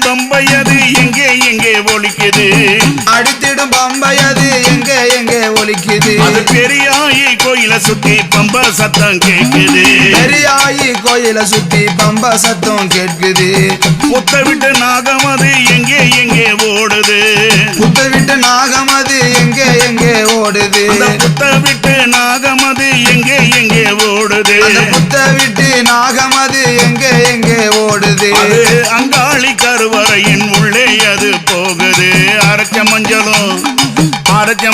பம்பையது எங்கே எங்கே ஒலிக்குது அடித்திடும் பம்பையது எங்கே எங்கே ஒலிக்குது அது பெரியாயி கோயில சுத்தி பம்ப சத்தம் கேட்குது பெரியாயி கோயில சுத்தி பம்ப சத்தம் கேட்குது புத்த விட்டு நாகம் அது எங்கே எங்கே ஓடுது புத்த விட்டு நாகம் அது எங்கே எங்கே ஓடுது புத்த விட்டு நாகம் அது எங்கே எங்கே ஓடுது புத்த விட்டு நாகம் அது எங்கே எங்கே ஓடுது அங்காளி கருவறையின் உள்ளே அது போகுது அரைச்ச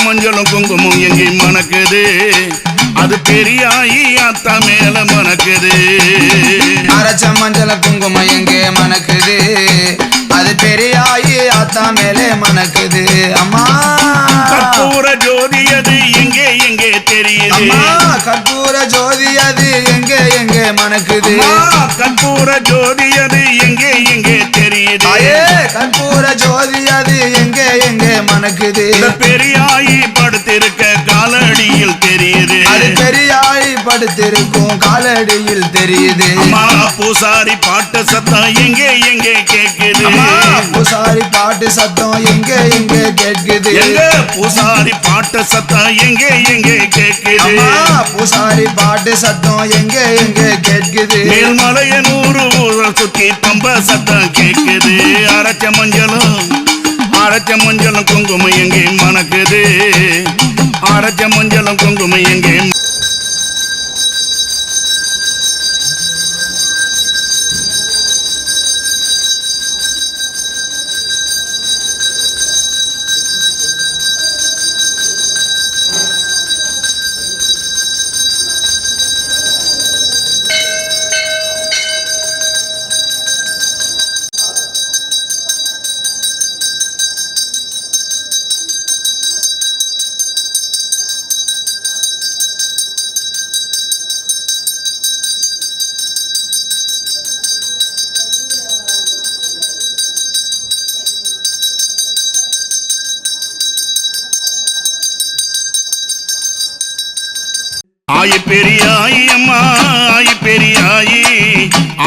மஞ்சளும் குங்குமம் எங்கே மணக்குது அது பெரியாயி அத்தா மேல மணக்குது அரைச்ச மஞ்சள் குங்குமம் எங்கே மணக்குது அது பெரியாயி அத்தா மேலே மணக்குது அம்மா கற்பூர ஜோதி அது எங்கே எங்கே தெரியுது கற்பூர ஜோதி அது எங்கே எங்கே மணக்குது கற்பூர ஜோதி அது எங்கே எங்கே தெரியுது கற்பூர ஜோதி அது எங்கே எங்கே மணக்குது பெரியாயி படுத்திருக்க காலடியில் தெரியுது அது பெரியாயி படுத்திருக்கும் காலடியில் தெரியுது பூசாரி பாட்டு சத்தம் எங்கே எங்கே கேட்குது பூசாரி பாட்டு சத்தம் எங்கே எங்கே கேட்குது பூசாரி பாட்டு சத்தம் எங்கே எங்கே கேட்குது பூசாரி பாட்டு சத்தம் எங்கே எங்கே கேட்குது மேல்மலைய 100 ஊழல் சுத்தி பம்ப சத்தம் கேட்குது அரைச்ச மஞ்சளும் குங்குமம் எங்கே மணக்குது அரைச்ச மஞ்சளும் குங்குமம் எங்கே ஆயி பெரியாயி அம்மா ஆயி பெரியாயி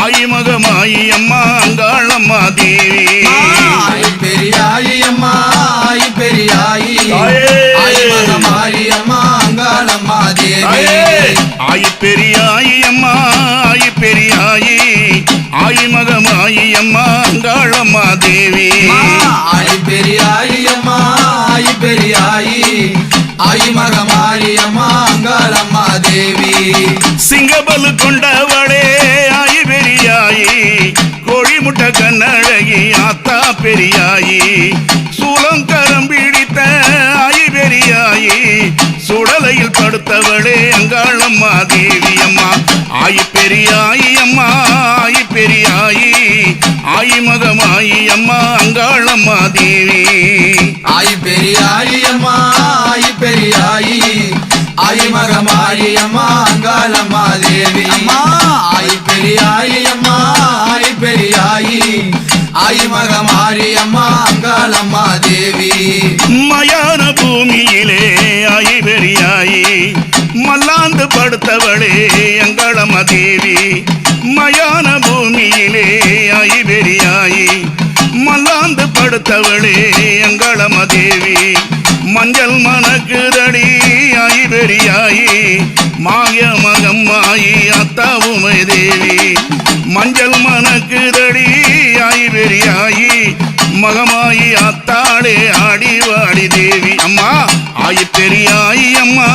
ஆயி மகமாயி அம்மா அங்காளம்மா தேவி ஆயி பெரியாயி அம்மா ஆயி பெரியாயி ஆயி மகமாயி அம்மா அங்காளம்மா தேவி ஆயி பெரியாயி அம்மா ஆயி பெரியாயி ஆயி மகமாயி அம்மா அங்காளம்மா தேவி ஆயி பெரியாயி அம்மா ஆயி பெரியாயி ஆயி மகமாயி அம்மா அங்காளம்மா தேவி சிங்கபலு கொண்டவளே ஆயி பெரியாயி கோழி முட்டை கண்ணழகி ஆத்தா பெரியாயி சூலங்கரம் பிடித்த ஆயி பெரியாயி சுடலையில் படுத்தவளே அங்காளம்மா தேவி அம்மா ஆயி பெரியாயி அம்மா ஆயி பெரியாயி ஆயி மகமாயி அம்மா அங்காளம்மா தேவி ஆயி பெரியாயி அம்மா ஆயி பெரியாயி ஆயி மகமாயி அம்மா அங்காளம்மா தேவி அம்மா ஆயி பெரியாயி அம்மா ஆயி பெரியாயி ஆயி மகமாயி அம்மா அங்காளம்மா தேவி மயான பூமியிலே ஆயி பெரியாயி மல்லாந்து படுத்தவளே அங்காளம்மா தேவி மயான பூமியிலே ஆயி பெரியாயி மல்லாந்து படுத்தவளே அங்காளம்மா தேவி மஞ்சள் மணக்குதடி ஆயி பெரியாயி மாய மகம்மாயி அத்தா உமை தேவி மஞ்சள் மணக்குதடி ஆயி பெரியாயி மகமாயி அத்தாளே ஆடிவாடி தேவி அம்மா ஆயி பெரியாயி அம்மா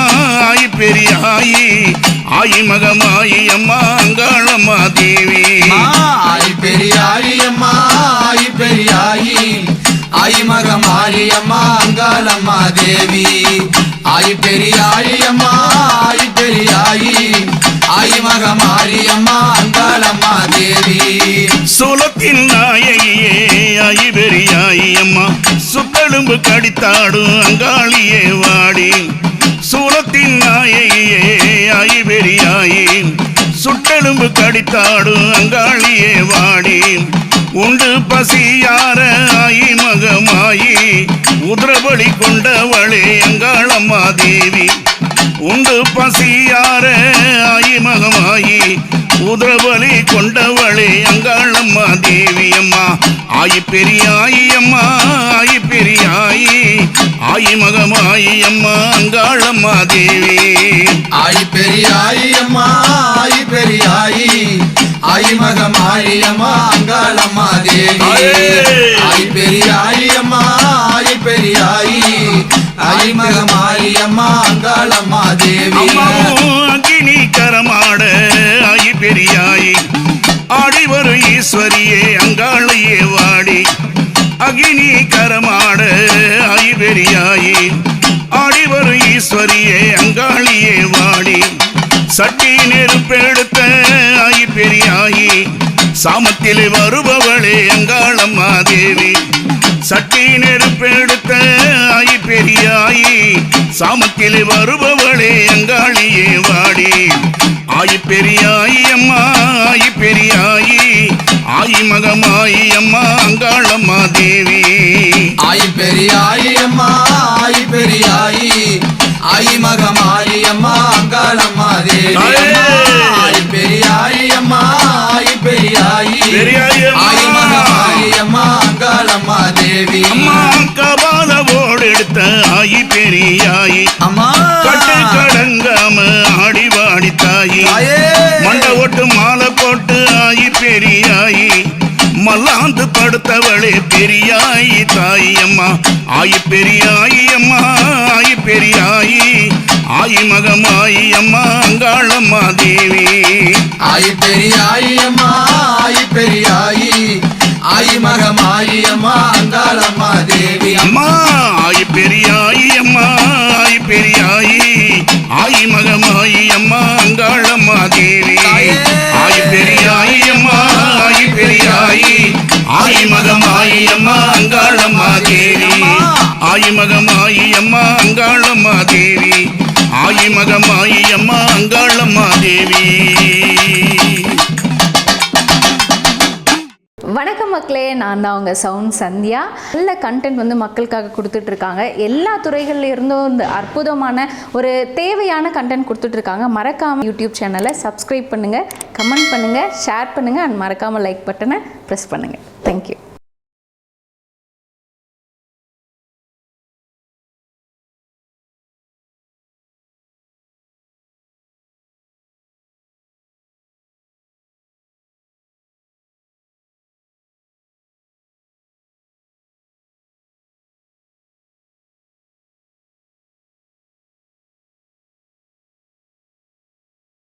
ஆயி பெரியாயி ஆயி மகமாயி அம்மா அங்காளம்மா தேவி ஆயி பெரியாயி அம்மா ஆயி பெரியாயி ஆயி மகமாயி அம்மா அங்காளம்மா தேவி ஆயி பெரியாயி அம்மா ஆயி பெரியாயி ஆயி மகமாயி அம்மா அங்காளம்மா தேவி சோலத்தின் நாயகியே ஆயி பெரியாயி அம்மா சுத்தெலும்பு கடித்தாடும் அங்காளியே வாடி சூலத்தின் நாயகியே ஆயி பெரியாயி சுட்டெலும்பு கடித்தாடும் அங்காளியே வாடி உண்டு பசியார ஆயி மகமாயி உதிரபலி கொண்டவளே அங்காளம்மா தேவி உண்டு பசியார ஆயி மகமாயி உதரபலி கொண்டவளே அங்காளம்மா தேவி அம்மா ஆயி பெரியாயி அம்மா ஆயி பெரியாயி ஆயி மகமாயி அம்மா அங்காளம்மா தேவி ஆயி பெரியாயி அம்மா ஆயி பெரியாயி ஆயி மகமாயி அம்மா அங்காளம்மா தேவி ஆயி பெரியாயி அம்மா ஆயி பெரியாயி ஆயி மகமாயி அம்மா அங்காளம்மா தேவி அக்கினி கரமாட ஆயி பெரியாயி ஆடி வரும் ஈஸ்வரியே அங்காளையே வாடி அகினி கரமாட ஆயி பெரியாயி ஆடி வரும் ஈஸ்வரியே அங்காளியே வாடி சட்டி நெருப்பெடுத்த ஆயி பெரியாயி சாமத்திலே வருபவளே அங்காளம்மா தேவி சட்டி நெருப்பெடுத்த ஆயி பெரியாயி சாமத்திலே வருபவளே அங்காளியே வாடி ஆயி பெரியாயி அம்மா ஆயி பெரியாயி ஆயி மகமாயி அம்மா அங்காளம்மா தேவி ஆயி பெரியாயி அம்மா ஆயி பெரியாயி ஆயி மகமாயி அம்மா அங்காளம்மா தேவி ஆயி பெரியாயி அம்மா ஆயி பெரியாயி ஆயி மகமாயி அம்மா அங்காளம்மா தேவி அம்மா கபாலவோடு எடுத்த ஆயி பெரியாயி அம்மா கட்டு கடங்காம ஆடி வாடி தாயி மண்ட ஓட்டு மாலை போட்டு ஆயி பெரியாயி மல்லாந்து படுத்தவளே பெரியாயி தாயி அம்மா ஆயி பெரியாயி அம்மா ஆயி பெரியாயி ஆயி மகமாயி அம்மா அங்காளம்மா தேவி ஆயி பெரியாயி அம்மா ஆயி பெரியாயி ஆயி மகமாயி அம்மா அங்காளம்மா தேவி அம்மா ஆயி பெரியாயி அம்மா ஆயி பெரியாயி ஆயி மகமாயி அம்மா அங்காளம்மா தேவி ஆயி பெரியாயி அம்மா ஆயி பெரியாயி ஆயி மகமாயி அம்மா அங்காளம்மா தேவி ஆயி மகமாயி அம்மா அங்காளம்மா தேவி ஆயி மகமாயி அம்மா அங்காளம்மா தேவி. வணக்கம் மக்களே, நான் தான் உங்கள் சவுண்ட் சந்தியா. நல்ல கண்டென்ட் வந்து மக்களுக்காக கொடுத்துட்ருக்காங்க. எல்லா துறைகள்ல இருந்தும் இந்த அற்புதமான ஒரு தேவையான கண்டென்ட் கொடுத்துட்ருக்காங்க. மறக்காமல் யூடியூப் சேனலை சப்ஸ்கிரைப் பண்ணுங்கள், கமெண்ட் பண்ணுங்கள், ஷேர் பண்ணுங்கள் அண்ட் மறக்காமல் லைக் பட்டனை ப்ரெஸ் பண்ணுங்கள். தேங்க்யூ.